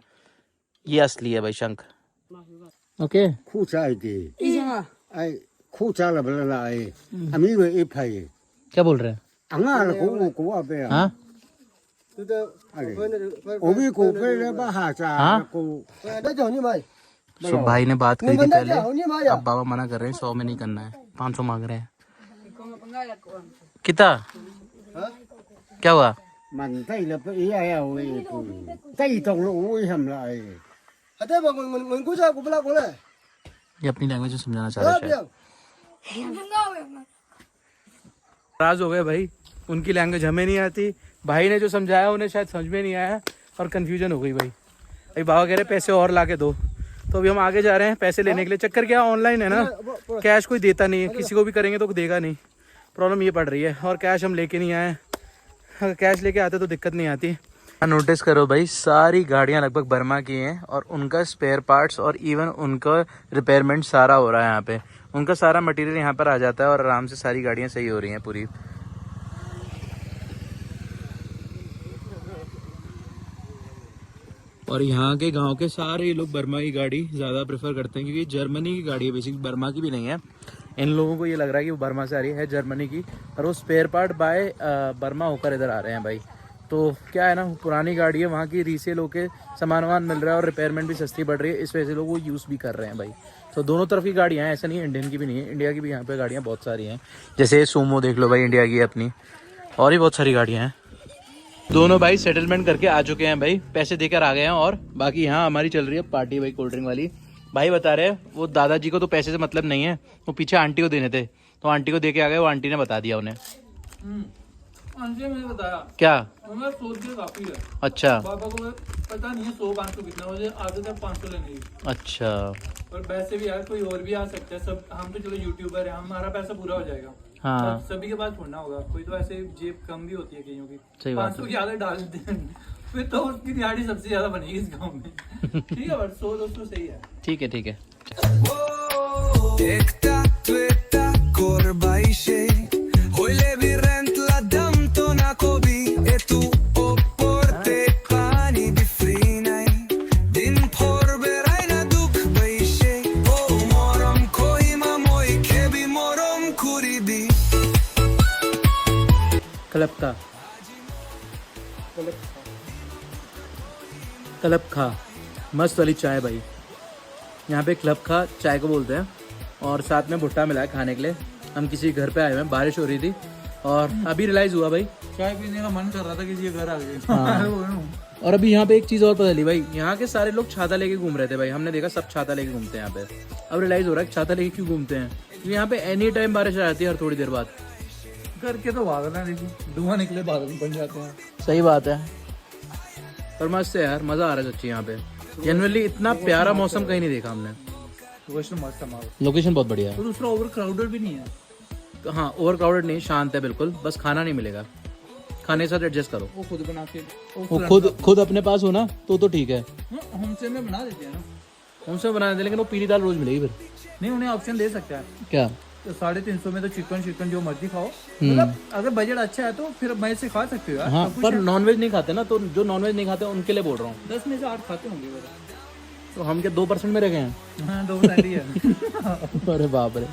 ये असली है भाई शंख। ओके क्या बोल रहे हैं? हाँ सो भाई ने बात करी थी पहले, अब बाबा मना कर रहे हैं, 100 में नहीं करना है, 500 मांग रहे हैं। कितना क्या हुआ? ये अपनी लैंग्वेज में समझाना चाह रहे हैं। नाराज हो गए भाई, उनकी लैंग्वेज हमें नहीं आती, भाई ने जो समझाया उन्हें शायद समझ में नहीं आया और कंफ्यूजन हो गई भाई। भाई बाबा कह रहे पैसे और ला के दो, तो अभी हम आगे जा रहे हैं पैसे लेने के लिए। चक्कर क्या ऑनलाइन है ना, कैश कोई देता नहीं है, किसी को भी करेंगे तो देगा नहीं, प्रॉब्लम ये पड़ रही है। और कैश हम लेके नहीं आए, अगर कैश लेके आते तो दिक्कत नहीं आती। नोटिस करो भाई, सारी गाड़ियां लगभग बर्मा की हैं और उनका स्पेयर पार्ट्स और इवन उनका रिपेयरमेंट सारा हो रहा है यहाँ पे। उनका सारा मटेरियल यहाँ पर आ जाता है और आराम से सारी गाड़ियाँ सही हो रही हैं पूरी। और यहाँ के गांव के सारे लोग बर्मा की गाड़ी ज़्यादा प्रेफर करते हैं, क्योंकि जर्मनी की गाड़ी है बेसिकली, बर्मा की भी नहीं है। इन लोगों को ये लग रहा है कि वो बर्मा से आ रही है जर्मनी की, और वो स्पेयर पार्ट बाय बर्मा होकर इधर आ रहे हैं भाई। तो क्या है ना, पुरानी गाड़ी है, वहाँ की रीसेल होके सामान वामान मिल रहा है और रिपेयरमेंट भी सस्ती बढ़ रही है, इस वजह से लोग वो यूज़ भी कर रहे हैं भाई। तो दोनों तरफ की गाड़ियाँ हैं, ऐसा नहीं है इंडियन की भी नहीं है, इंडिया की भी यहाँ पे गाड़ियाँ बहुत सारी हैं। जैसे सूमो देख लो भाई, इंडिया की है अपनी, और भी बहुत सारी गाड़ियाँ हैं। दोनों भाई सेटलमेंट करके आ चुके हैं भाई, पैसे देकर आ गए हैं। और बाकी यहाँ हमारी चल रही है पार्टी भाई, कोल्ड ड्रिंक वाली। भाई बता रहे हैं वो दादाजी को तो पैसे से मतलब नहीं है, वो पीछे आंटी को देने थे, तो आंटी को दे के आ गए। वो आंटी ने बता दिया उन्हें। आंटी ने मुझे बताया क्या? मैं सोच के काफी है। अच्छा पापा को पता नहीं है 100-500 कितना, मुझे आदत है 500 लेने की। अच्छा। और वैसे भी यार कोई और भी आ सकता है, सब हम तो चलो यूट्यूबर है, हमारा पैसा पूरा हो जाएगा। हाँ सभी के पास थोड़ा होगा, कोई तो ऐसे जेब कम भी होती है कईयों की। सही बात 500 की आदत डाल देते हैं फिर तो उसकी दिहाड़ी सबसे ज्यादा बनेगी इस गाँव में। ठीक है बट 100-200 सही है। ठीक है ठीक है। क्लब खा मस्त वाली चाय भाई। यहाँ पे क्लब खा चाय को बोलते हैं, और साथ में भुट्टा मिला है खाने के लिए। हम किसी घर पे आए हुए हैं, बारिश हो रही थी और अभी रियलाइज हुआ भाई, चाय पीने का मन कर रहा था, किसी के घर आ गए। हाँ। और अभी यहाँ पे एक चीज़ और पता चली भाई, यहाँ के सारे लोग छाता लेके घूम रहे थे भाई। हमने देखा सब छाता लेके घूमते हैं यहाँ पे। अब रियलाइज हो रहा है कि छाता लेके क्यों घूमते हैं, क्योंकि यहाँ पे एनी टाइम बारिश आ जाती है हर थोड़ी देर बाद। करके तो भागना, देखो धुआं निकले बादल बन जाते हैं। सही बात है, पर मस्त है यार, मजा आ रहा है सच्ची यहाँ पे। जनरली इतना प्यारा मौसम कहीं नहीं देखा हमने। लोकेशन बहुत बढ़िया है, तो दूसरा ओवर क्राउडेड भी नहीं है। तो हाँ ओवर क्राउडेड नहीं, शांत है बिल्कुल। बस खाना नहीं मिलेगा, खाने के साथ एडजस्ट करो। वो खुद बना के, वो खुद अपने पास हो ना तो ठीक है। हमसे में बना देते हैं ना, उनसे बना देते, लेकिन वो पीली दाल रोज मिलेगी फिर। नहीं उन्हें ऑप्शन दे सकता है क्या? तो 350 में तो चिकन जो मर्जी खाओ, मतलब अगर बजट अच्छा है तो फिर मैं से खा सकते हो यार। हाँ पर नॉनवेज नहीं खाते ना, तो जो नॉनवेज नहीं खाते उनके लिए बोल रहा हूँ। 10 में से 8 खाते होंगे वो। तो हम क्या 2% में रह गए हैं? हाँ 2% ही है। अरे बाप रे।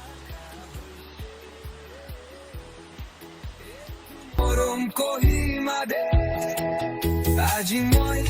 Cohima de Ajimoy